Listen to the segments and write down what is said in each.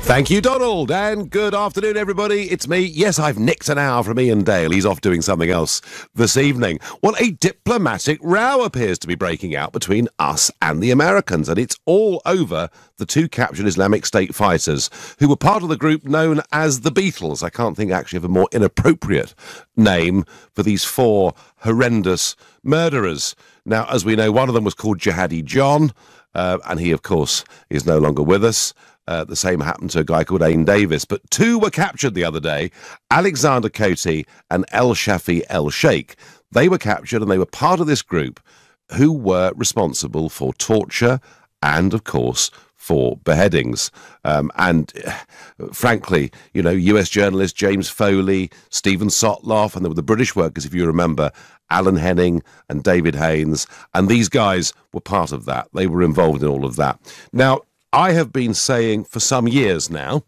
Thank you, Donald, and good afternoon, everybody. It's me. Yes, I've nicked an hour from Ian Dale. He's off doing something else this evening. Well, a diplomatic row appears to be breaking out between us and the Americans, and it's all over the two captured Islamic State fighters who were part of the group known as the Beatles. I can't think actually of a more inappropriate name for these four horrendous murderers. Now, as we know, one of them was called Jihadi John, and he, of course, is no longer with us. The same happened to a guy called Ain Davis. But two were captured the other day, Alexander Coty and El Shafi El Sheikh. They were captured and they were part of this group who were responsible for torture and, of course, for beheadings. Frankly, you know, US journalists James Foley, Stephen Sotloff, and there were the British workers, if you remember, Alan Henning and David Haynes. And these guys were part of that. They were involved in all of that. Now, I have been saying for some years now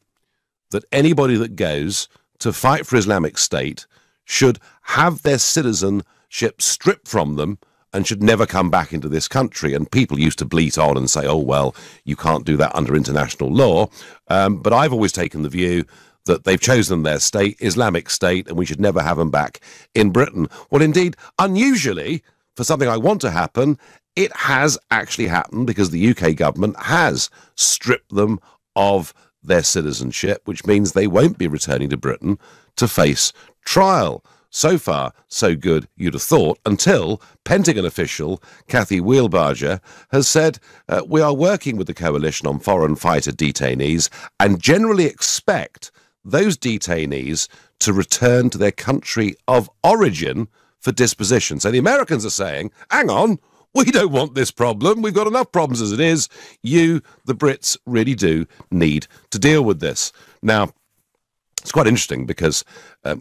that anybody that goes to fight for Islamic State should have their citizenship stripped from them and should never come back into this country. And people used to bleat on and say, oh, well, you can't do that under international law. But I've always taken the view that they've chosen their state, Islamic State, and we should never have them back in Britain. Well, indeed, unusually, for something I want to happen, it has actually happened because the UK government has stripped them of their citizenship, which means they won't be returning to Britain to face trial. So far, so good, you'd have thought, until Pentagon official Kathy Wheelbarger has said, we are working with the Coalition on Foreign Fighter Detainees and generally expect those detainees to return to their country of origin for disposition. So the Americans are saying, hang on, we don't want this problem. We've got enough problems as it is. You, the Brits, really do need to deal with this. Now, it's quite interesting because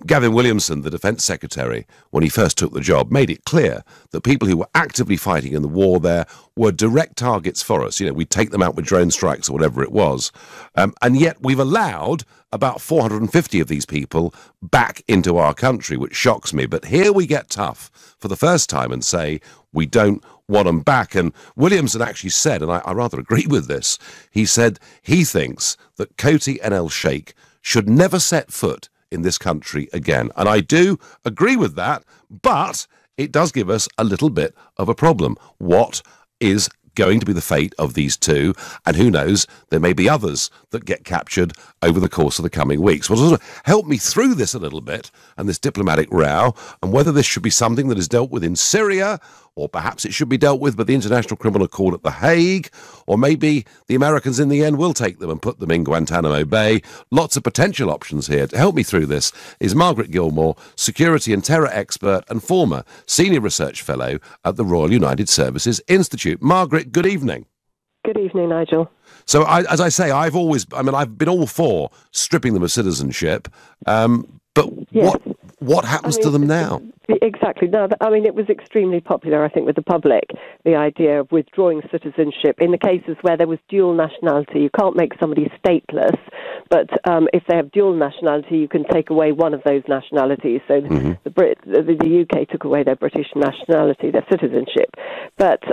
Gavin Williamson, the Defence Secretary, when he first took the job, made it clear that people who were actively fighting in the war there were direct targets for us. You know, we'd take them out with drone strikes or whatever it was. And yet we've allowed about 450 of these people back into our country, which shocks me. But here we get tough for the first time and say we don't want them back. And Williamson actually said, and I rather agree with this, he said he thinks that Coty and El Sheikh should never set foot in this country again. And I do agree with that, but it does give us a little bit of a problem. What is going to be the fate of these two? And who knows, there may be others that get captured over the course of the coming weeks. Well, sort of help me through this a little bit and this diplomatic row, and whether this should be something that is dealt with in Syria, or perhaps it should be dealt with by the International Criminal Court at The Hague, or maybe the Americans in the end will take them and put them in Guantanamo Bay. Lots of potential options here. To help me through this is Margaret Gilmore, security and terror expert and former senior research fellow at the Royal United Services Institute. Margaret, good evening. Good evening, Nigel. So, as I say, I've been all for stripping them of citizenship, but yes. What happens to them now? Exactly. No, it was extremely popular, I think, with the public, the idea of withdrawing citizenship in the cases where there was dual nationality. You can't make somebody stateless, but if they have dual nationality, you can take away one of those nationalities. So the UK took away their British nationality, their citizenship. But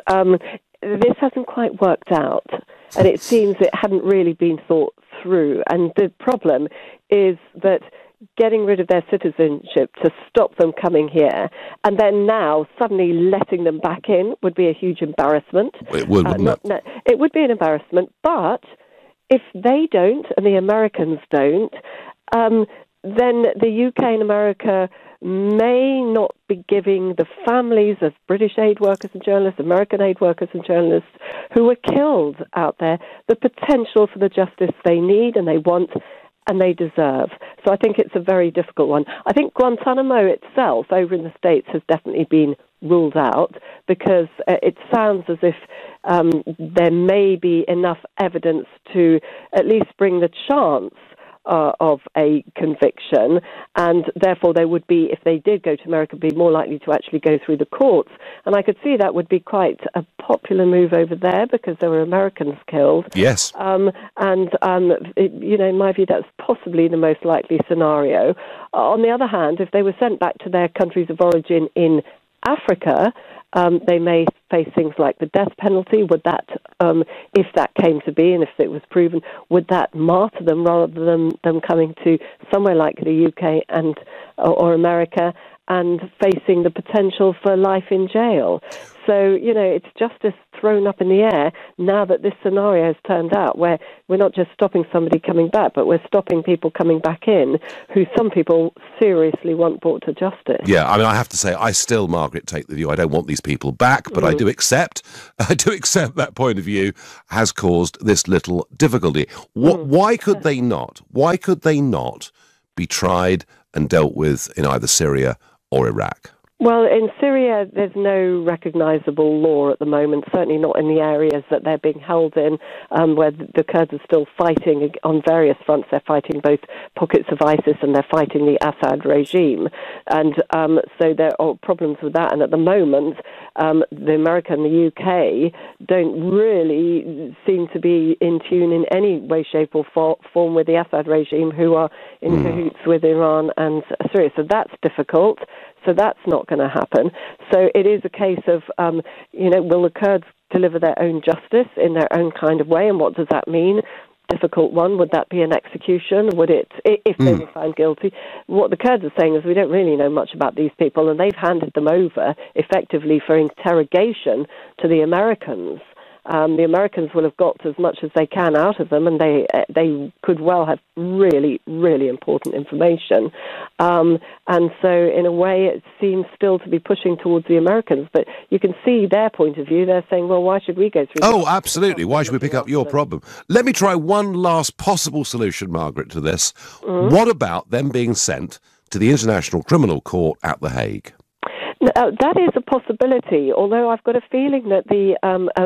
this hasn't quite worked out, and it seems it hadn't really been thought through. And the problem is that getting rid of their citizenship to stop them coming here, and then now suddenly letting them back in would be a huge embarrassment. It would, wouldn't it? It would be an embarrassment, but if they don't and the Americans don't, then the UK and America may not be giving the families of British aid workers and journalists, American aid workers and journalists who were killed out there the potential for the justice they need and they want and they deserve. So I think it's a very difficult one. I think Guantanamo itself over in the States has definitely been ruled out because it sounds as if there may be enough evidence to at least bring the chance of a conviction, and therefore they would be, if they did go to America, be more likely to actually go through the courts. And I could see that would be quite a popular move over there because there were Americans killed. Yes. In my view, that's possibly the most likely scenario. On the other hand, if they were sent back to their countries of origin in Africa, They may face things like the death penalty. Would that, if that came to be and if it was proven, would that martyr them rather than them coming to somewhere like the UK and or America and facing the potential for life in jail? So, it's justice thrown up in the air now that this scenario has turned out, where we're not just stopping somebody coming back, but we're stopping people coming back in who some people seriously want brought to justice. Yeah, I mean, I have to say, I still, Margaret, take the view I don't want these people back, but I do accept that point of view has caused this little difficulty. Why could they not? Why could they not be tried and dealt with in either Syria or Iraq? Well, in Syria, there's no recognisable law at the moment, certainly not in the areas that they're being held in, where the Kurds are still fighting on various fronts. They're fighting both pockets of ISIS and they're fighting the Assad regime. And so there are problems with that. And at the moment, the America and the UK don't really seem to be in tune in any way, shape or form with the Assad regime, who are in cahoots with Iran and Syria. So that's difficult. So that's not going to happen. So it is a case of, will the Kurds deliver their own justice in their own kind of way? And what does that mean? Difficult one. Would that be an execution? Would it, if they were found guilty? What the Kurds are saying is we don't really know much about these people, and they've handed them over effectively for interrogation to the Americans. The Americans will have got as much as they can out of them, and they could well have really, really important information. And so, in a way, it seems still to be pushing towards the Americans. But you can see their point of view. They're saying, well, why should we go through this? Oh, absolutely. Why should we pick up your problem? Let me try one last possible solution, Margaret, to this. What about them being sent to the International Criminal Court at The Hague? That is a possibility, although I've got a feeling that the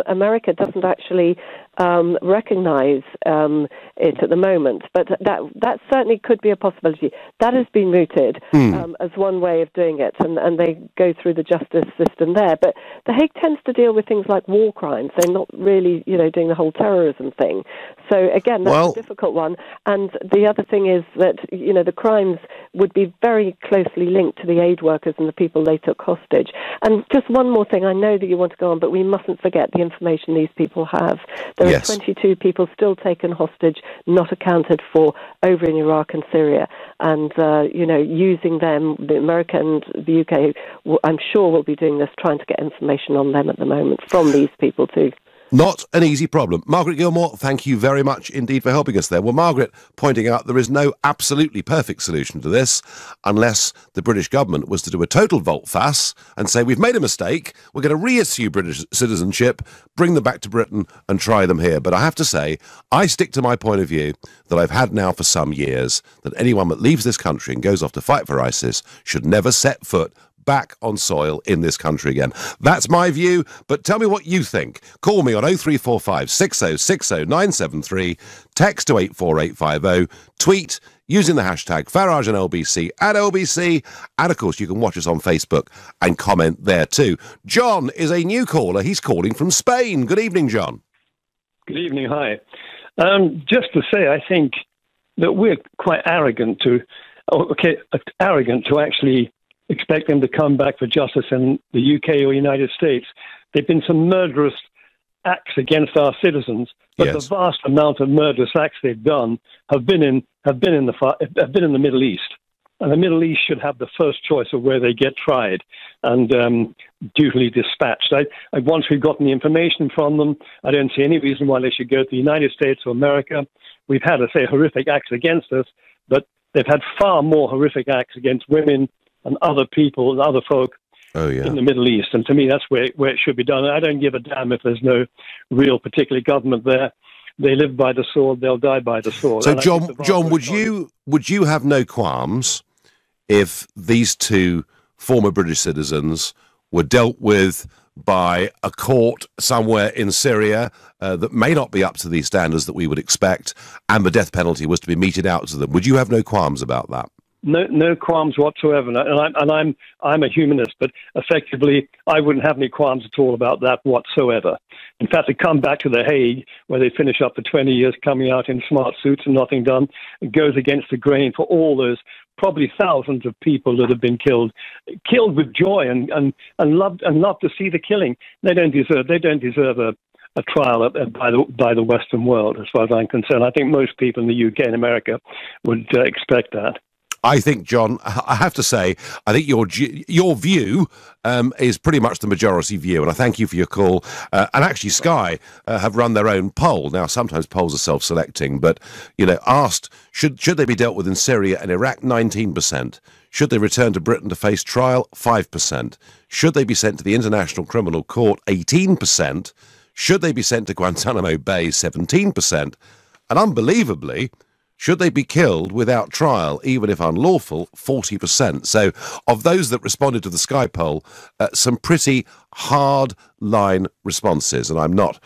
America doesn't actually recognise it at the moment. But that certainly could be a possibility. That has been mooted as one way of doing it, and they go through the justice system there. But The Hague tends to deal with things like war crimes. They're not really, doing the whole terrorism thing. So again, that's a difficult one. And the other thing is that, the crimes would be very closely linked to the aid workers and the people they took hostage. And just one more thing, I know that you want to go on, but we mustn't forget the information these people have. There are 22 people still taken hostage, not accounted for, over in Iraq and Syria. And, using them, the America and the UK, I'm sure will be doing this, trying to get information on them at the moment from these people too. Not an easy problem. Margaret Gilmore, thank you very much indeed for helping us there. Well, Margaret pointing out there is no absolutely perfect solution to this unless the British government was to do a total volte-face and say, we've made a mistake, we're going to reissue British citizenship, bring them back to Britain and try them here. But I have to say, I stick to my point of view that I've had now for some years, that anyone that leaves this country and goes off to fight for ISIS should never set foot back on soil in this country again. That's my view, but tell me what you think. Call me on 0345 6060 973, text to 84850, tweet using the hashtag Farage and LBC at LBC, and of course you can watch us on Facebook and comment there too. John is a new caller. He's calling from Spain. Good evening, John. Good evening, hi. Just to say, I think that we're quite arrogant to actually expect them to come back for justice in the UK or United States. There've been some murderous acts against our citizens, but the vast amount of murderous acts they've done have been in the Middle East, and the Middle East should have the first choice of where they get tried and duly dispatched. Once we've gotten the information from them, I don't see any reason why they should go to the United States or America. We've had, I say, horrific acts against us, but they've had far more horrific acts against women and other people and other folk in the Middle East. And to me, that's where it should be done. I don't give a damn if there's no real particular government there. They live by the sword, they'll die by the sword. So, John, would you have no qualms if these two former British citizens were dealt with by a court somewhere in Syria that may not be up to the standards that we would expect, and the death penalty was to be meted out to them? Would you have no qualms about that? No qualms whatsoever, and I'm a humanist, but effectively I wouldn't have any qualms at all about that whatsoever. In fact, they come back to The Hague, where they finish up for 20 years coming out in smart suits and nothing done. It goes against the grain for all those probably thousands of people that have been killed with joy and love to see the killing. They don't deserve a trial by the Western world, as far as I'm concerned. I think most people in the UK and America would expect that. I think, John, I have to say, I think your view is pretty much the majority view, and I thank you for your call. And actually, Sky have run their own poll. Now, sometimes polls are self-selecting, but, asked, should they be dealt with in Syria and Iraq, 19%. Should they return to Britain to face trial, 5%. Should they be sent to the International Criminal Court, 18%. Should they be sent to Guantanamo Bay, 17%. And unbelievably, should they be killed without trial, even if unlawful, 40%. So of those that responded to the Sky poll, some pretty hard-line responses. And I'm not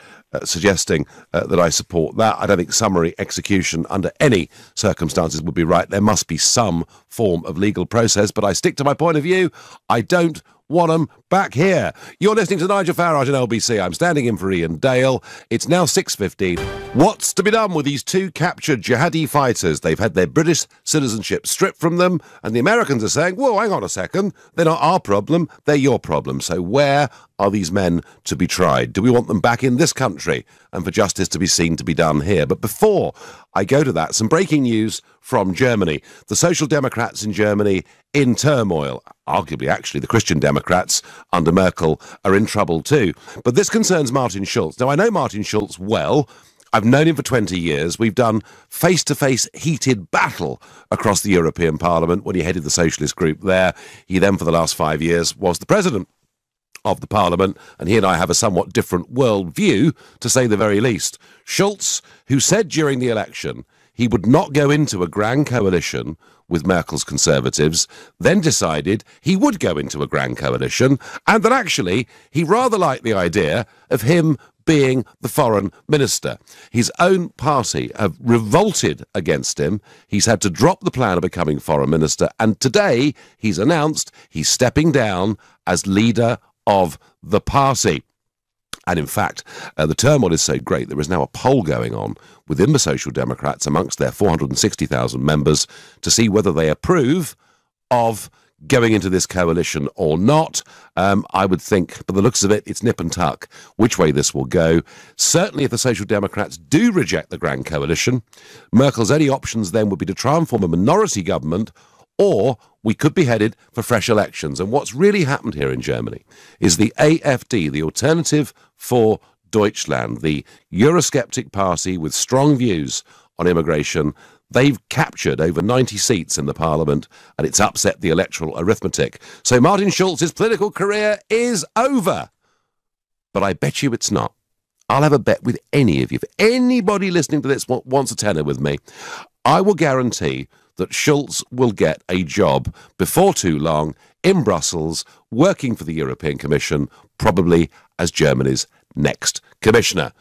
suggesting that I support that. I don't think summary execution under any circumstances would be right. There must be some form of legal process. But I stick to my point of view. I don't want them back here. You're listening to Nigel Farage on LBC. I'm standing in for Ian Dale. It's now 6:15. What's to be done with these two captured jihadi fighters? They've had their British citizenship stripped from them, and the Americans are saying, whoa, hang on a second, they're not our problem, they're your problem. So where are these men to be tried? Do we want them back in this country and for justice to be seen to be done here? But before I go to that, some breaking news from Germany. The Social Democrats in Germany in turmoil. Arguably, actually, the Christian Democrats under Merkel are in trouble too. But this concerns Martin Schulz. Now, I know Martin Schulz well. I've known him for 20 years. We've done face-to-face heated battle across the European Parliament when he headed the socialist group there. He then, for the last 5 years, was the president of the Parliament, and he and I have a somewhat different world view, to say the very least. Schulz, who said during the election he would not go into a grand coalition with Merkel's Conservatives, then decided he would go into a grand coalition, and that actually he rather liked the idea of him being the foreign minister. His own party have revolted against him. He's had to drop the plan of becoming foreign minister, and today he's announced he's stepping down as leader of the party. And in fact, the turmoil is so great, there is now a poll going on within the Social Democrats amongst their 460,000 members to see whether they approve of going into this coalition or not. I would think, by the looks of it, it's nip and tuck which way this will go. Certainly if the Social Democrats do reject the Grand Coalition, Merkel's only options then would be to try and form a minority government, or we could be headed for fresh elections. And what's really happened here in Germany is the AfD, the Alternative for Deutschland, the Eurosceptic party with strong views on immigration, they've captured over 90 seats in the parliament, and it's upset the electoral arithmetic. So Martin Schulz's political career is over. But I bet you it's not. I'll have a bet with any of you. If anybody listening to this wants a tenner with me, I will guarantee that Schulz will get a job before too long in Brussels, working for the European Commission, probably as Germany's next commissioner.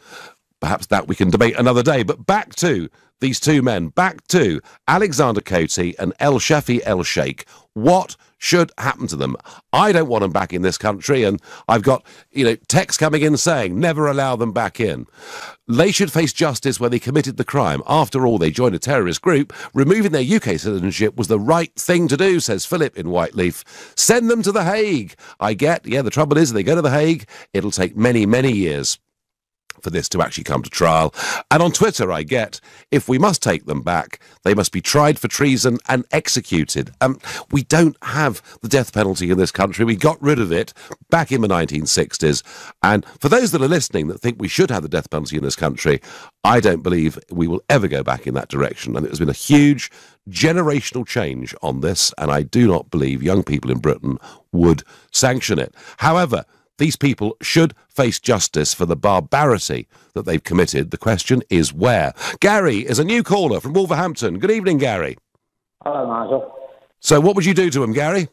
Perhaps that we can debate another day. But back to these two men, back to Alexander Coty and El Shafi El Sheikh. What should happen to them? I don't want them back in this country, and I've got, texts coming in saying, never allow them back in. They should face justice where they committed the crime. After all, they joined a terrorist group. Removing their UK citizenship was the right thing to do, says Philip in Whiteleaf. Send them to The Hague. The trouble is, if they go to The Hague, it'll take many, many years for this to actually come to trial. And on Twitter, if we must take them back, they must be tried for treason and executed. We don't have the death penalty in this country. We got rid of it back in the 1960s. And for those that are listening that think we should have the death penalty in this country, I don't believe we will ever go back in that direction. And there's been a huge generational change on this, and I do not believe young people in Britain would sanction it. However, these people should face justice for the barbarity that they've committed. The question is where. Gary is a new caller from Wolverhampton. Good evening, Gary. Hello, Nigel. So what would you do to him, Gary?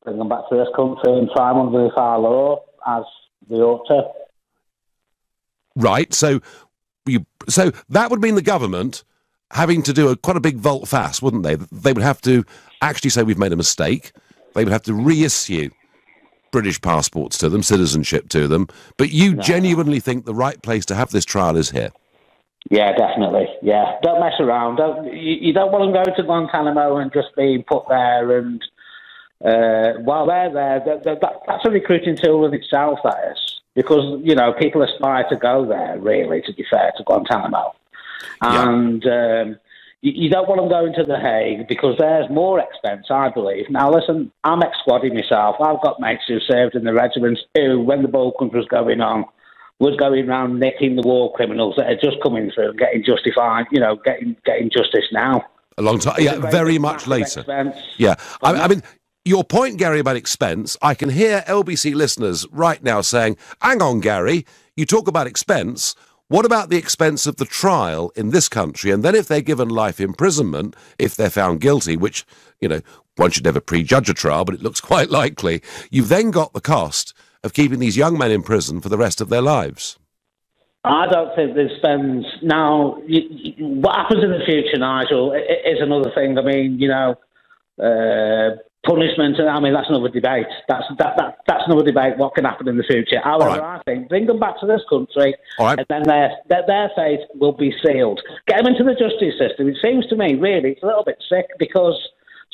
Bring them back to this country and try them under the far law, as they ought to. Right, so that would mean the government having to do quite a big volte-face, wouldn't they? They would have to actually say we've made a mistake. They would have to reissue British passports to them, citizenship to them, but you genuinely think the right place to have this trial is here? Yeah, definitely. Yeah, don't mess around. You don't want them going to Guantanamo and just being put there. And while they're there, that's a recruiting tool in itself. That is, because people aspire to go there. Really, to be fair, to Guantanamo, and you don't want them going to The Hague because there's more expense, I believe. Now, listen, I'm ex-squaddy myself. I've got mates who served in the regiments who, when the Balkans was going on, was going around nicking the war criminals that are just coming through and getting justified, getting justice now. A long time, very much later. Expense. Yeah, I mean, your point, Gary, about expense, I can hear LBC listeners right now saying, hang on, Gary, you talk about expense. What about the expense of the trial in this country? And then if they're given life imprisonment, if they're found guilty, which, one should never prejudge a trial, but it looks quite likely, you've then got the cost of keeping these young men in prison for the rest of their lives. I don't think they spend... Now, what happens in the future, Nigel, is another thing. I mean, punishment, I mean, that's another debate. That's another debate, what can happen in the future. However, I think, bring them back to this country, and then their fate will be sealed. Get them into the justice system. It seems to me, really, it's a little bit sick, because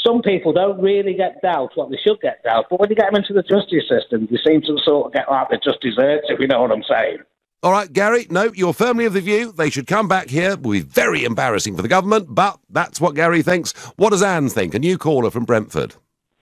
some people don't really get dealt what they should get dealt, but when you get them into the justice system, they seem to sort of get like they just deserve, if you know what I'm saying. All right, Gary, no, you're firmly of the view they should come back here. It will be very embarrassing for the government, but that's what Gary thinks. What does Anne think? A new caller from Brentford.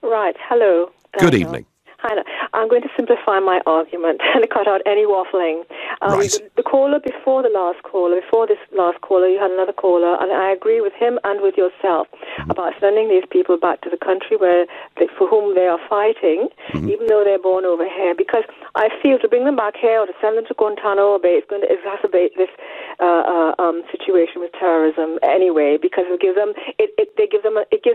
Right, hello. Good evening. Hi, I'm going to simplify my argument and cut out any waffling. Right. The caller before this last caller, you had another caller, and I agree with him and with yourself about sending these people back to the country for whom they are fighting, even though they're born over here, because I feel to bring them back here or to send them to Guantanamo Bay is going to exacerbate this situation with terrorism anyway, because it gives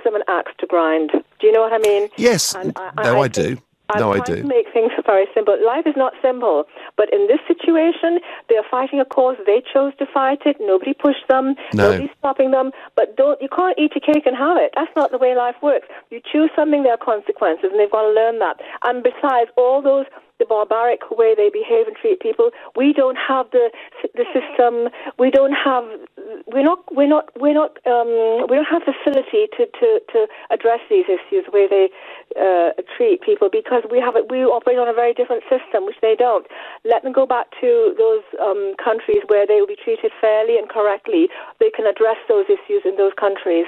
them an axe to grind. Do you know what I mean? Yes. I do. I'm trying to make things very simple. Life is not simple, but in this situation, they are fighting a cause. They chose to fight it. Nobody pushed them. No. Nobody's stopping them. But you can't eat your cake and have it. That's not the way life works. You choose something, there are consequences, and they've got to learn that. And besides, the barbaric way they behave and treat people, we don't have the system. We don't have facility to address these issues the way they treat people, because we operate on a very different system, which they don't. Let them go back to those countries where they will be treated fairly and correctly. They can address those issues in those countries.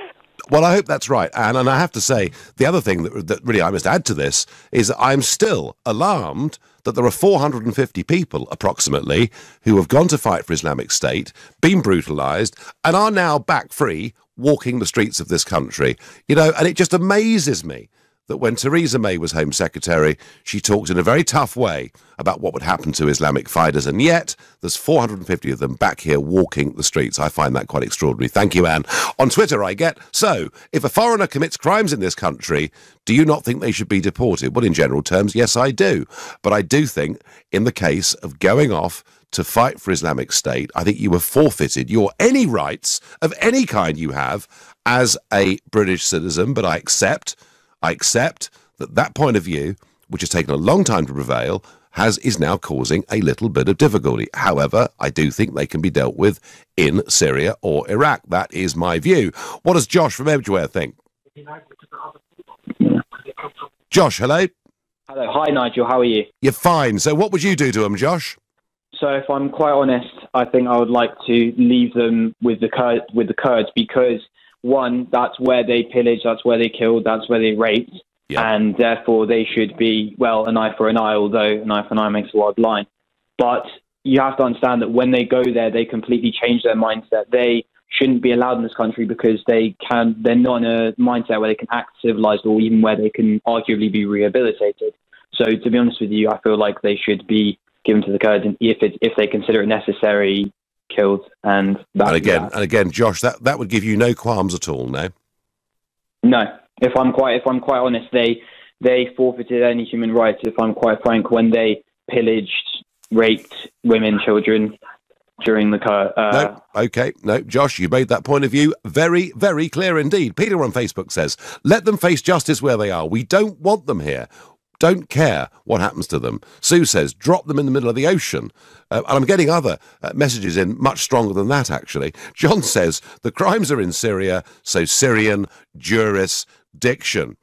Well, I hope that's right, Anne. And I have to say, the other thing that really I must add to this is that I'm still alarmed that there are 450 people, approximately, who have gone to fight for Islamic State, been brutalised, and are now back free, walking the streets of this country. And it just amazes me that when Theresa May was Home Secretary, she talked in a very tough way about what would happen to Islamic fighters, and yet there's 450 of them back here walking the streets. I find that quite extraordinary. Thank you, Anne. On Twitter, I get, so, if a foreigner commits crimes in this country, do you not think they should be deported? Well, in general terms, yes, I do. But I do think, in the case of going off to fight for Islamic State, I think you have forfeited any rights of any kind you have as a British citizen, but I accept that point of view, which has taken a long time to prevail, is now causing a little bit of difficulty. However, I do think they can be dealt with in Syria or Iraq. That is my view. What does Josh from Edgware think? Josh, hello? Hello. Hi, Nigel. How are you? You're fine. So what would you do to them, Josh? So if I'm quite honest, I think I would like to leave them with the Kurds because, one, that's where they pillaged, that's where they killed, that's where they raped, and therefore they should be, well, an eye for an eye, although an eye for an eye makes a world blind. But you have to understand that when they go there, they completely change their mindset. They shouldn't be allowed in this country because they're not in a mindset where they can act civilized or even where they can arguably be rehabilitated. So to be honest with you, I feel like they should be given to the Kurds, and if they consider it necessary, killed. And again, Josh, that would give you no qualms at all, no? No. If I'm quite honest, they forfeited any human rights. If I'm quite frank, when they pillaged, raped women, children during the No, Josh, you made that point of view very, very clear indeed. Peter on Facebook says, let them face justice where they are. We don't want them here. don't care what happens to them. Sue says, drop them in the middle of the ocean. And I'm getting other messages in much stronger than that, actually. John says, the crimes are in Syria, so Syrian jurisdiction.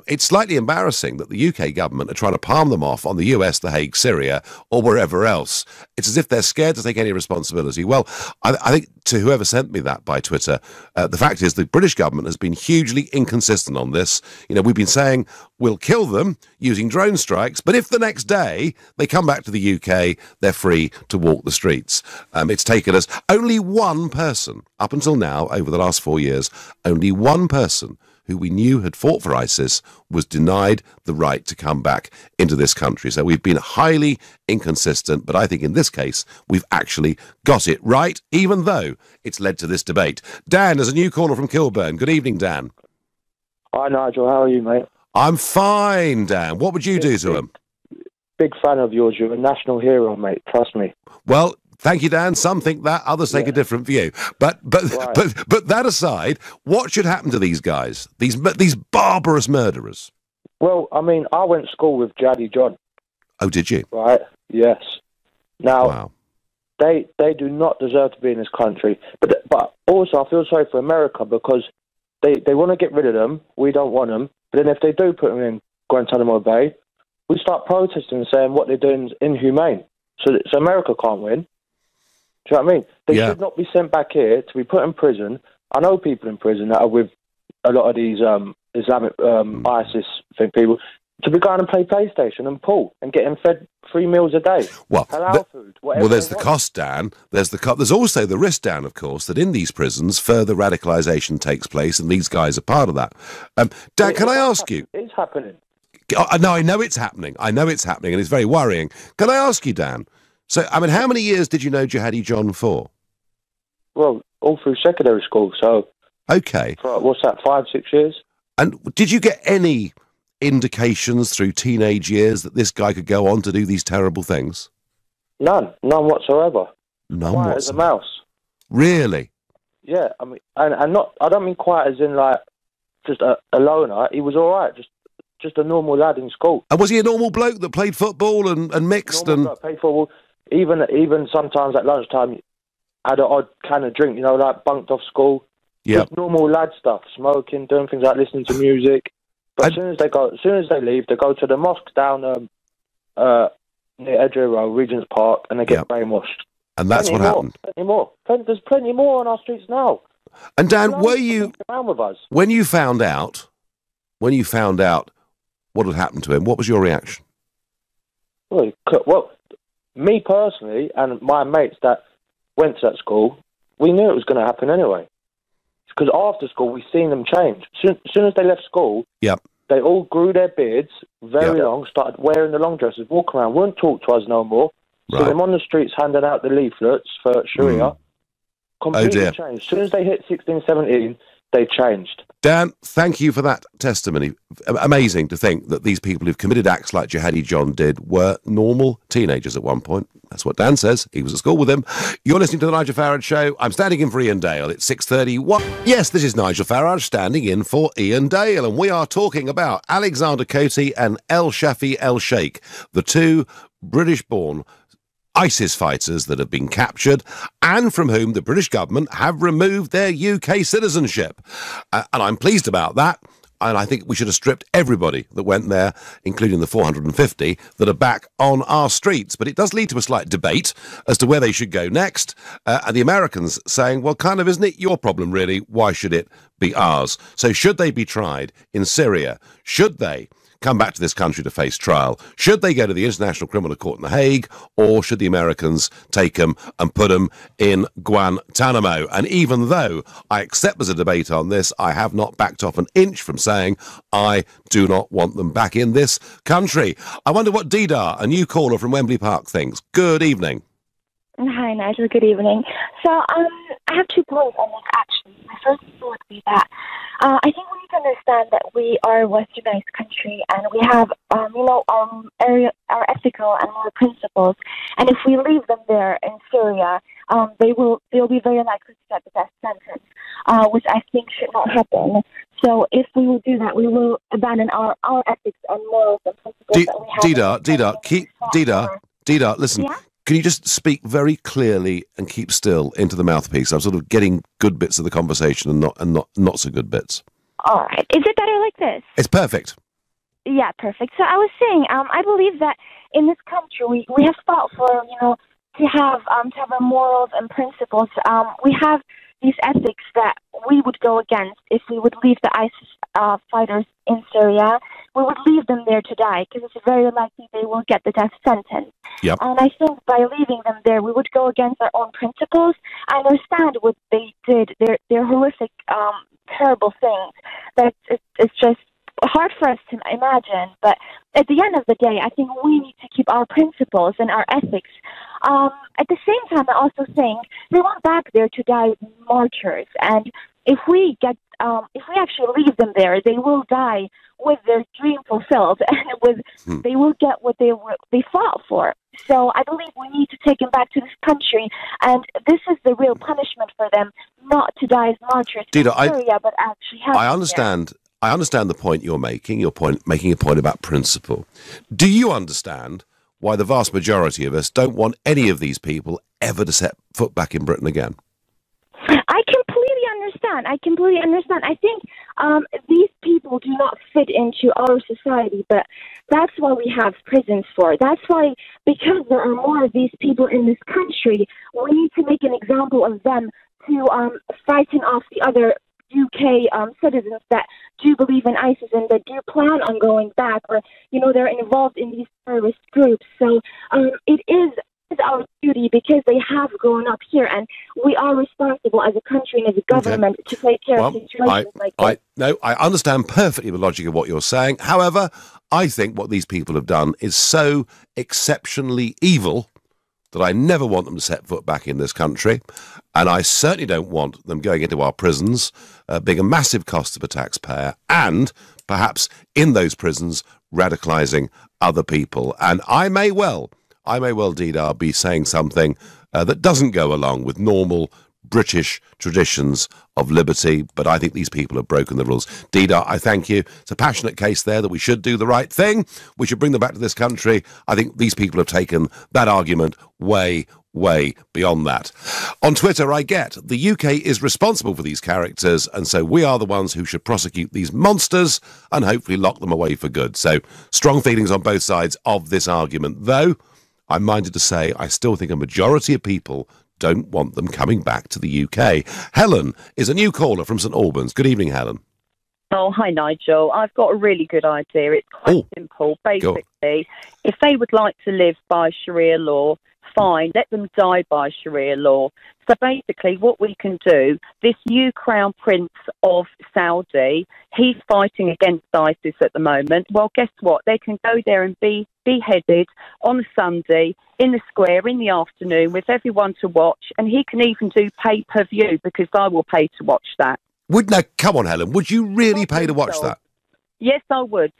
It's slightly embarrassing that the UK government are trying to palm them off on the US, The Hague, Syria, or wherever else. It's as if they're scared to take any responsibility. Well, I think to whoever sent me that by Twitter, the fact is the British government has been hugely inconsistent on this. You know, we've been saying we'll kill them using drone strikes, but if the next day they come back to the UK, they're free to walk the streets. It's taken us only one person, up until now, over the last 4 years, only one person who we knew had fought for ISIS was denied the right to come back into this country. So we've been highly inconsistent, but I think in this case, we've actually got it right, even though it's led to this debate. Dan, there's a new caller from Kilburn. Good evening, Dan. Hi, Nigel. How are you, mate? I'm fine, Dan. What would you do to him? Big fan of yours. You're a national hero, mate. Trust me. Well, thank you, Dan. Some think that, others take a different view. But that aside, what should happen to these guys? These barbarous murderers? Well, I mean, I went to school with Jaddy John. Oh, did you? Right. Yes. Now, wow. They do not deserve to be in this country. But also, I feel sorry for America because they want to get rid of them. We don't want them. But then if they do put them in Guantanamo Bay, we start protesting and saying what they're doing is inhumane. So America can't win. Do you know what I mean? They should not be sent back here to be put in prison. I know people in prison that are with a lot of these Islamic ISIS people to be going and play PlayStation and pool and getting fed 3 meals a day. Well, halal food. Well, there's the cost, Dan. There's also the risk, Dan, of course, that in these prisons further radicalisation takes place, and these guys are part of that. Dan, can I ask you? It's happening. No, I know it's happening. And it's very worrying. Can I ask you, Dan? So, I mean, how many years did you know Jihadi John for? Well, all through secondary school, so... Okay. For, what's that, 5-6 years? And did you get any indications through teenage years that this guy could go on to do these terrible things? None whatsoever. None quiet as a mouse. Really? Yeah, I mean, and not. I don't mean quiet as in like just a loner. He was all right, just a normal lad in school. And was he a normal bloke that played football and mixed normal and played football? Even sometimes at lunchtime, had an odd can of drink. You know, like bunked off school. Yeah. Just normal lad stuff, smoking, doing things like listening to music. But as soon as they leave, they go to the mosque down near Edgware Road, Regent's Park, and they get brainwashed. And that's what happened. Plenty more. There's plenty more on our streets now. And Dan, were you around with us? when you found out what had happened to him? What was your reaction? Well, me personally and my mates that went to that school, we knew it was going to happen anyway. Because after school, we seen them change. As soon as they left school, they all grew their beards very long, started wearing the long dresses, walk around, wouldn't talk to us no more. So them on the streets handing out the leaflets for Sharia. Completely changed. As soon as they hit 16, 17, they changed. Dan, thank you for that testimony. Amazing to think that these people who've committed acts like Jihadi John did were normal teenagers at one point. That's what Dan says. He was at school with him. You're listening to the Nigel Farage Show. I'm standing in for Ian Dale. It's 6:31. Yes, this is Nigel Farage standing in for Ian Dale, and we are talking about Alexander Coty and El Shafi El Sheikh, the two British-born ISIS fighters that have been captured and from whom the British government have removed their UK citizenship. And I'm pleased about that. And I think we should have stripped everybody that went there, including the 450 that are back on our streets. But it does lead to a slight debate as to where they should go next. And the Americans saying, well, kind of, isn't it your problem, really? Why should it be ours? So should they be tried in Syria? Should they come back to this country to face trial? Should they go to the International Criminal Court in The Hague, or should the Americans take them and put them in Guantanamo? And even though I accept there's a debate on this, I have not backed off an inch from saying I do not want them back in this country. I wonder what Didar, a new caller from Wembley Park, thinks. Good evening. Hi, Nigel. Good evening. So, I have 2 points on this, actually. My first point would be that I think we need to understand that we are a westernized country and we have, our ethical and moral principles. And if we leave them there in Syria, they'll be very likely to get the death sentence, which I think should not happen. So if we will do that, we will abandon our ethics and morals and principles that we have. Dida, listen. Yeah? Can you just speak very clearly and keep still into the mouthpiece? I'm sort of getting good bits of the conversation and not so good bits. All right. Is it better like this? It's perfect. Yeah, perfect. So I was saying, I believe that in this country we have fought for, to have our morals and principles. We have these ethics that we would go against if we would leave the ISIS fighters in Syria. We would leave them there to die because it's very likely they will get the death sentence. Yep. And I think by leaving them there, we would go against our own principles. I understand what they did. They're horrific, terrible things. That it's just hard for us to imagine. But at the end of the day, I think we need to keep our principles and our ethics. At the same time, I also think they went back there to die as martyrs. And if we actually leave them there, they will die with their dream fulfilled, and they will get what they fought for. So I believe we need to take them back to this country, and this is the real punishment for them, not to die as martyrs in Syria, but actually have. I understand. I understand the point you're making. Making a point about principle. Do you understand why the vast majority of us don't want any of these people ever to set foot back in Britain again? I completely understand. I think these people do not fit into our society, but that's what we have prisons for. That's why, because there are more of these people in this country, we need to make an example of them to frighten off the other UK citizens that do believe in ISIS and that do plan on going back, or they're involved in these terrorist groups. So it is our duty, because they have grown up here, and we are responsible as a country and as a government to take care of situations like this. I understand perfectly the logic of what you're saying. However, I think what these people have done is so exceptionally evil that I never want them to set foot back in this country, and I certainly don't want them going into our prisons, being a massive cost to the taxpayer, and perhaps in those prisons radicalising other people. And I may well, Dida, be saying something that doesn't go along with normal British traditions of liberty, but I think these people have broken the rules. Dida, I thank you. It's a passionate case there that we should do the right thing. We should bring them back to this country. I think these people have taken that argument way, way beyond that. On Twitter, I get the UK is responsible for these characters, and so we are the ones who should prosecute these monsters and hopefully lock them away for good. So strong feelings on both sides of this argument, though I'm minded to say I still think a majority of people don't want them coming back to the UK. Helen is a new caller from St Albans. Good evening, Helen. Oh, hi, Nigel. I've got a really good idea. It's quite simple. Basically, if they would like to live by Sharia law, fine, let them die by Sharia law. So basically what we can do, this new Crown Prince of Saudi, he's fighting against ISIS at the moment. Well, guess what? They can go there and be beheaded on a Sunday in the square in the afternoon with everyone to watch, and he can even do pay-per-view, because I will pay to watch that. Come on, Helen, would you really pay to watch that? Yes, I would.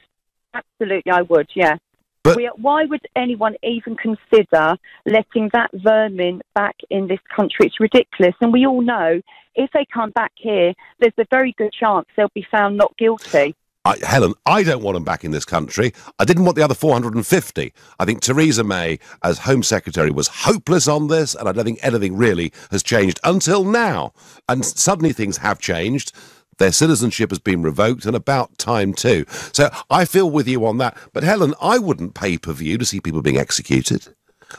Absolutely, I would, yeah. But why would anyone even consider letting that vermin back in this country? It's ridiculous. And we all know if they come back here, there's a very good chance they'll be found not guilty. Helen, I don't want them back in this country. I didn't want the other 450. I think Theresa May, as Home Secretary, was hopeless on this, and I don't think anything really has changed until now. And suddenly things have changed. Their citizenship has been revoked, and about time too. So I feel with you on that. But Helen, I wouldn't pay-per-view to see people being executed.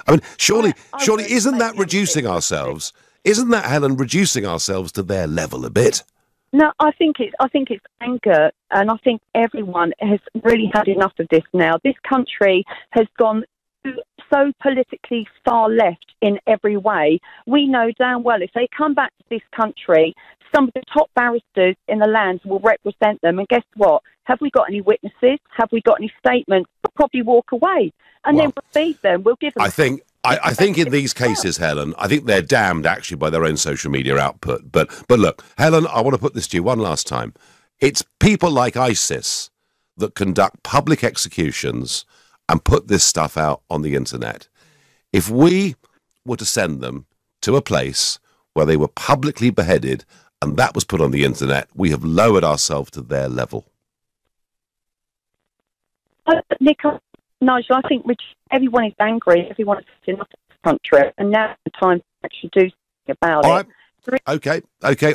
I mean, surely isn't that reducing ourselves? Isn't that, Helen, reducing ourselves to their level a bit? No, I think it's anger, and I think everyone has really had enough of this now. This country has gone so politically far left in every way. We know damn well if they come back to this country, some of the top barristers in the land will represent them. And guess what? Have we got any witnesses? Have we got any statements? We'll probably walk away, and then we'll feed them. We'll give them. I think in these cases, Helen, I think they're damned actually by their own social media output. But look, Helen, I want to put this to you one last time. It's people like ISIS that conduct public executions and put this stuff out on the internet. If we were to send them to a place where they were publicly beheaded and that was put on the internet, we have lowered ourselves to their level. Nick, Nigel, I think everyone is angry. Everyone is enough of the country, and now the time to actually do something about it. All right. Okay,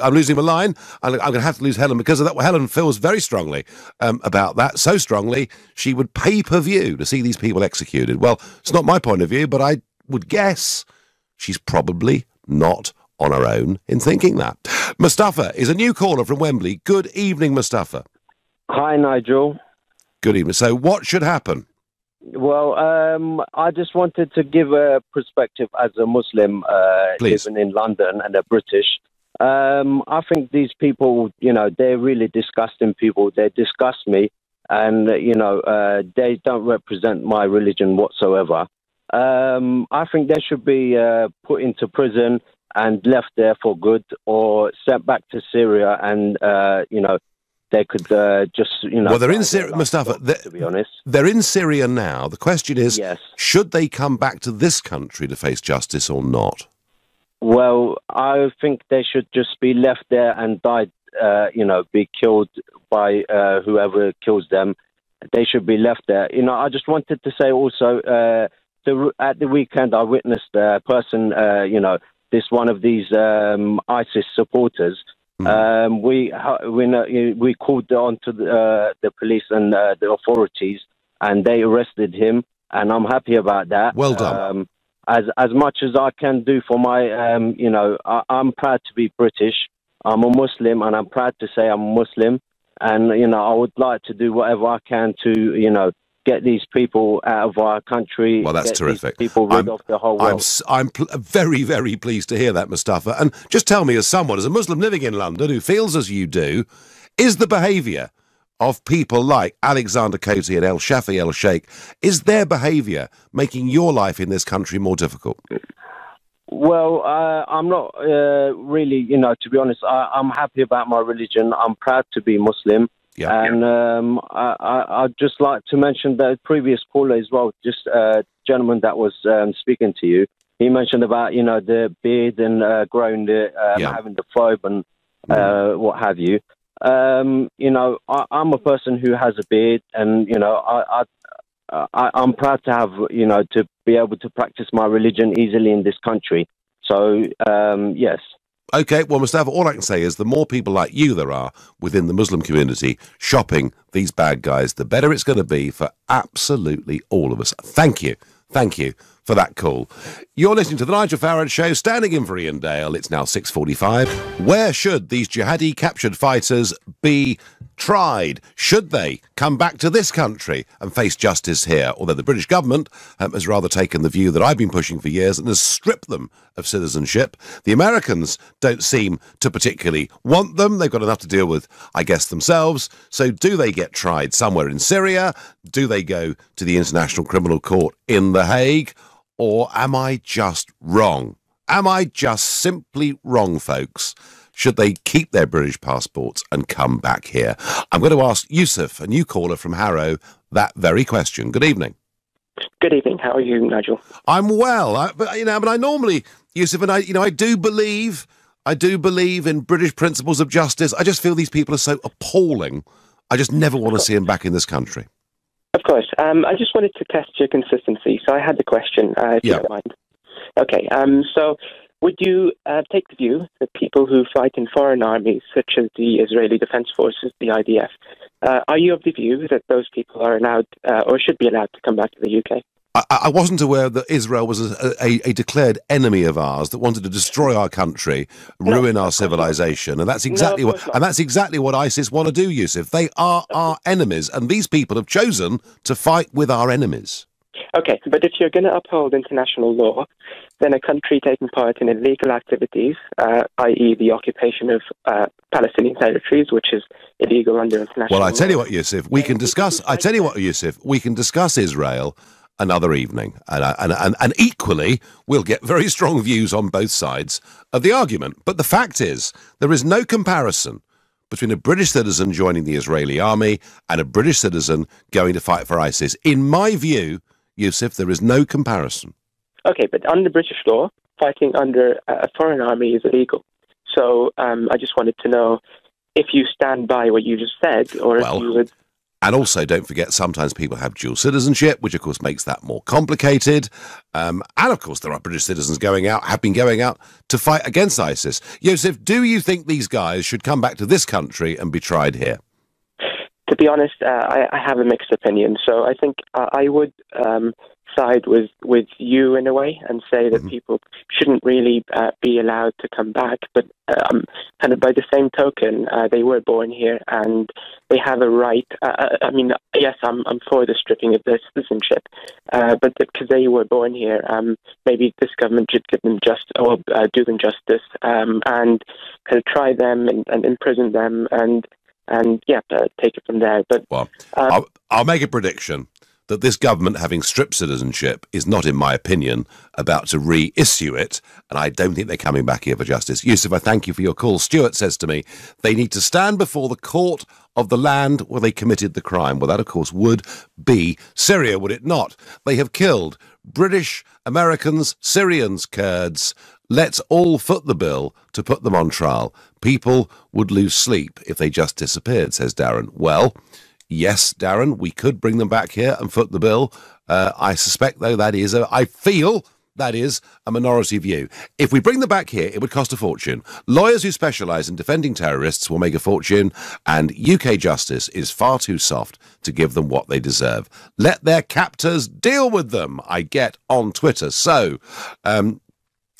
I'm losing my line. I'm going to have to lose Helen because of that. Well, Helen feels very strongly about that, so strongly she would pay-per-view to see these people executed. Well, it's not my point of view, but I would guess she's probably not on her own in thinking that. Mustafa is a new caller from Wembley. Good evening, Mustafa. Hi, Nigel. Good evening. So what should happen? Well, I just wanted to give a perspective as a Muslim living in London and a British. I think these people, they're really disgusting people. They disgust me, and, they don't represent my religion whatsoever. I think they should be put into prison and left there for good, or sent back to Syria and, they could just, Well, they're in Syria, Mustafa. To be honest, they're in Syria now. The question is, yes, should they come back to this country to face justice or not? Well, I think they should just be left there and die. Be killed by whoever kills them. They should be left there. I just wanted to say also, at the weekend, I witnessed a person, this one of these ISIS supporters. We called on to the police and the authorities, and they arrested him, and I'm happy about that. Well done. As much as I can do for my, I'm proud to be British. I'm a Muslim, and I'm proud to say I'm a Muslim. And, I would like to do whatever I can to, get these people out of our country. Well, that's terrific. People rid of the whole world. I'm very, very pleased to hear that, Mustafa. And just tell me, as a Muslim living in London who feels as you do, is the behaviour of people like Alexander Coty and El Shafi El Sheikh, is their behaviour making your life in this country more difficult? Well, I'm not really, to be honest, I'm happy about my religion. I'm proud to be Muslim. Yeah. And I'd just like to mention the previous caller as well, just a gentleman that was speaking to you. He mentioned about, the beard and growing it, having the phobe and what have you. I'm a person who has a beard, and, I'm proud to have, to be able to practice my religion easily in this country. So, yes. Okay, well, Mustafa, all I can say is the more people like you there are within the Muslim community shopping these bad guys, the better it's going to be for absolutely all of us. Thank you for that call. You're listening to the Nigel Farage Show, standing in for Ian Dale. It's now 6:45. Where should these jihadi captured fighters be tried? Should they come back to this country and face justice here? Although the British government has rather taken the view that I've been pushing for years and has stripped them of citizenship. The Americans don't seem to particularly want them. They've got enough to deal with, I guess, themselves. So do they get tried somewhere in Syria? Do they go to the International Criminal Court in The Hague? Or am I just wrong? Am I just simply wrong, folks? Should they keep their British passports and come back here? I'm going to ask Yusuf, a new caller from Harrow, that very question. Good evening. Good evening. How are you, Nigel? I'm well. But I normally, Yusuf, and I do believe in British principles of justice. I just feel these people are so appalling. I just never want to see them back in this country. Of course. I just wanted to test your consistency. So I had the question, if you don't mind. Okay. So would you take the view that people who fight in foreign armies, such as the Israeli Defense Forces, the IDF, are you of the view that those people are allowed or should be allowed to come back to the UK? I wasn't aware that Israel was a declared enemy of ours that wanted to destroy our country, ruin our civilization, and that's exactly what ISIS want to do, Yusuf. They are our enemies, and these people have chosen to fight with our enemies. Okay, but if you're going to uphold international law, then a country taking part in illegal activities, i.e. the occupation of Palestinian territories, which is illegal under international law. Well, I tell you what, Yusuf, we can discuss Israel another evening, and equally we'll get very strong views on both sides of the argument. But the fact is, there is no comparison between a British citizen joining the Israeli army and a British citizen going to fight for ISIS. In my view, Yusuf, there is no comparison. Okay, but under British law, fighting under a foreign army is illegal. So I just wanted to know if you stand by what you just said, or if you would... And also, don't forget, sometimes people have dual citizenship, which, of course, makes that more complicated. And, of course, there are British citizens have been going out to fight against ISIS. Yosef, do you think these guys should come back to this country and be tried here? To be honest, I have a mixed opinion. So I think I would side with you in a way and say that people shouldn't really be allowed to come back. But kind of by the same token, they were born here and they have a right. I mean, yes, I'm for the stripping of their citizenship, but because they were born here, maybe this government should give them do them justice and kind of try them and imprison them and take it from there. But I'll make a prediction that this government, having stripped citizenship, is not, in my opinion, about to reissue it, and I don't think they're coming back here for justice. Yusuf, I thank you for your call. Stuart says to me, they need to stand before the court of the land where they committed the crime. Well, that, of course, would be Syria, would it not? They have killed British, Americans, Syrians, Kurds. Let's all foot the bill to put them on trial. People would lose sleep if they just disappeared, says Darren. Well, yes, Darren, we could bring them back here and foot the bill. I suspect, though, I feel that is a minority view. If we bring them back here, it would cost a fortune. Lawyers who specialise in defending terrorists will make a fortune, and UK justice is far too soft to give them what they deserve. Let their captors deal with them, I get on Twitter. So,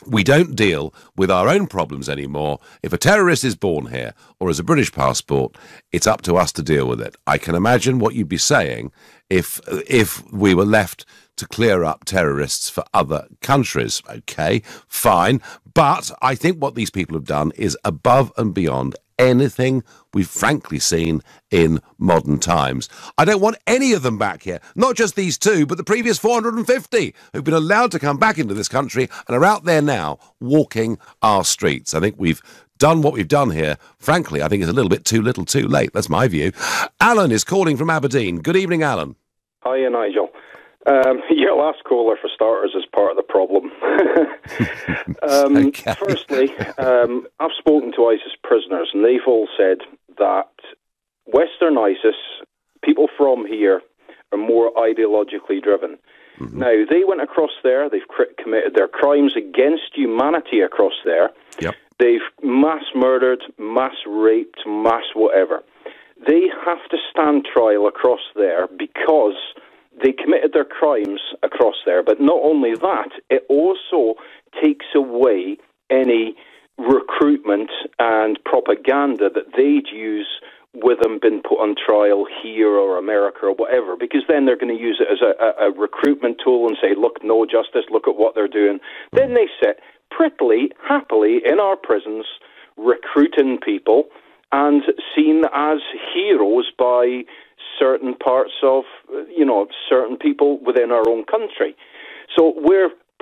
we don't deal with our own problems anymore. If a terrorist is born here or has a British passport, it's up to us to deal with it. I can imagine what you'd be saying if we were left to clear up terrorists for other countries. Okay, fine. But I think what these people have done is above and beyond anything we've frankly seen in modern times. I don't want any of them back here, not just these two, but the previous 450 who've been allowed to come back into this country and are out there now walking our streets. I think we've done what we've done here. Frankly, I think it's a little bit too little too late. That's my view. Alan is calling from Aberdeen. Good evening, Alan. Hiya, Nigel. Your last caller, for starters, is part of the problem. Okay. Firstly, I've spoken to ISIS prisoners, and they've all said that Western ISIS, people from here, are more ideologically driven. Mm-hmm. Now, they went across there, they've committed their crimes against humanity across there. Yep. They've mass murdered, mass raped, mass whatever. They have to stand trial across there because they committed their crimes across there. But not only that, it also takes away any recruitment and propaganda that they'd use with them being put on trial here or America or whatever, because then they're going to use it as a recruitment tool and say, look, no justice, look at what they're doing. Then they sit prettily, happily in our prisons, recruiting people and seen as heroes by certain parts of, certain people within our own country. So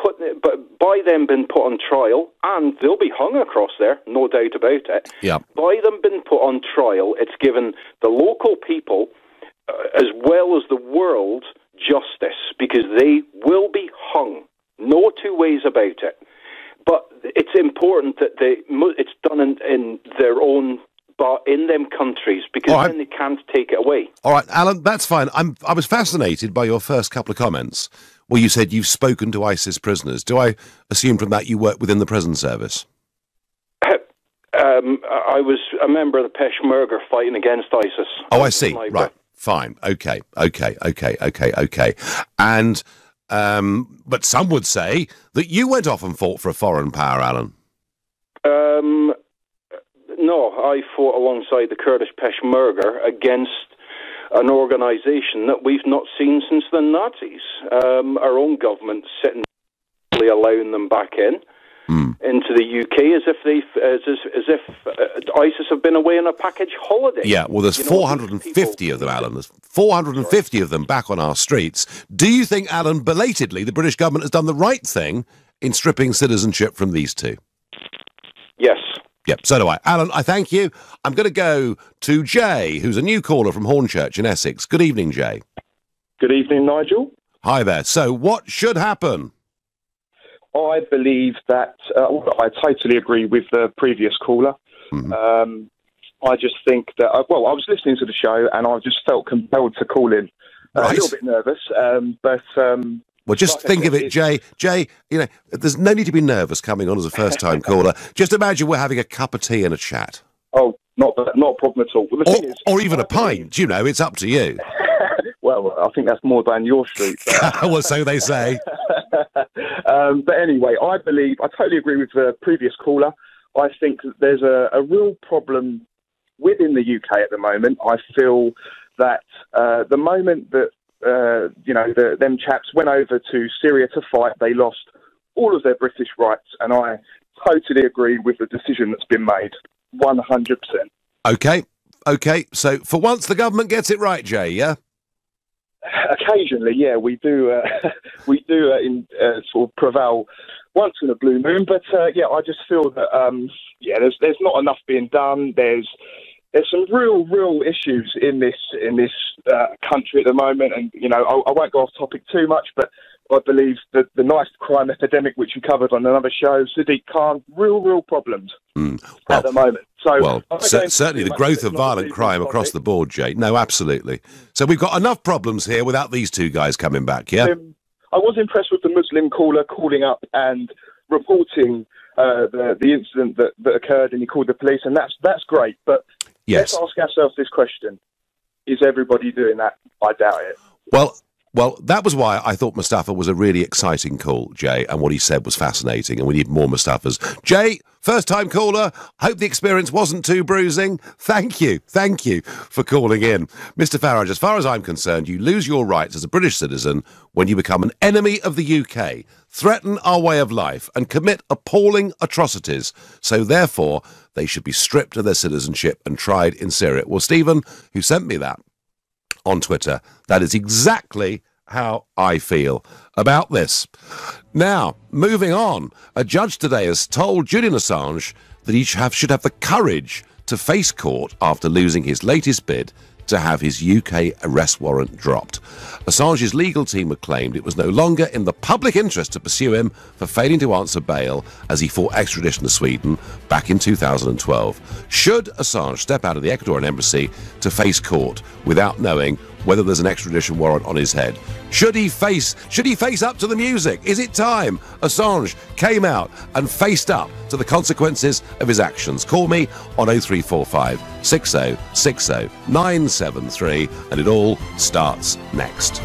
but by them being put on trial, and they'll be hung across there, no doubt about it. Yeah. By them being put on trial, it's given the local people, as well as the world, justice, because they will be hung. No two ways about it. But it's important that it's done in their own, but in them countries, because then they can't take it away. All right, Alan, that's fine. I was fascinated by your first couple of comments where you said you've spoken to ISIS prisoners. Do I assume from that you work within the prison service? I was a member of the Peshmerga fighting against ISIS. Oh, I see. Right. Fine. Okay. And, but some would say that you went off and fought for a foreign power, Alan. No, I fought alongside the Kurdish Peshmerga against an organisation that we've not seen since the Nazis. Our own government sitting allowing them back into the UK as if ISIS have been away on a package holiday. Yeah, well, there's 450 of them, Alan. There's 450 of them back on our streets. Do you think, Alan, belatedly, the British government has done the right thing in stripping citizenship from these two? Yes. Yep, so do I. Alan, I thank you. I'm going to go to Jay, who's a new caller from Hornchurch in Essex. Good evening, Jay. Good evening, Nigel. Hi there. So what should happen? I believe that I totally agree with the previous caller. I just think that, I was listening to the show and I just felt compelled to call in. A little bit nervous, but... well, just think of it, Jay. Jay, there's no need to be nervous coming on as a first-time caller. Just imagine we're having a cup of tea and a chat. Oh, not a problem at all. Well, the thing is, or even a pint, it's up to you. Well, I think that's more down your street. Well, so they say. But anyway, I totally agree with the previous caller. I think that there's a real problem within the UK at the moment. I feel that the moment that them chaps went over to Syria to fight, they lost all of their British rights, and I totally agree with the decision that's been made, 100%. Okay. So for once, the government gets it right, Jay. Yeah. Occasionally, yeah, we do. Sort of prevail once in a blue moon, but I just feel that there's not enough being done. There's some real issues in this country at the moment, and I won't go off topic too much, but I believe that the knife crime epidemic, which you covered on another show, Sadiq Khan, real problems at the moment. So, certainly the growth of violent crime across the board, Jay. No, absolutely. So we've got enough problems here without these two guys coming back, yeah? I was impressed with the Muslim caller calling up and reporting the incident that occurred, and he called the police, and that's great. But let's ask ourselves this question: is everybody doing that? I doubt it. Well, that was why I thought Mustafa was a really exciting call, Jay, and what he said was fascinating, and we need more Mustafas. Jay, first-time caller, hope the experience wasn't too bruising. Thank you for calling in. Mr Farage, as far as I'm concerned, you lose your rights as a British citizen when you become an enemy of the UK, threaten our way of life, and commit appalling atrocities. So, therefore, they should be stripped of their citizenship and tried in Syria. Well, Stephen, who sent me that on Twitter, that is exactly how I feel about this. Now, moving on, a judge today has told Julian Assange that he should have the courage to face court after losing his latest bid to have his UK arrest warrant dropped. Assange's legal team had claimed it was no longer in the public interest to pursue him for failing to answer bail as he fought extradition to Sweden back in 2012. Should Assange step out of the Ecuadorian embassy to face court without knowing whether there's an extradition warrant on his head? Should he face up to the music? Is it time Assange came out and faced up to the consequences of his actions? Call me on 0345 6060 973 and it all starts next.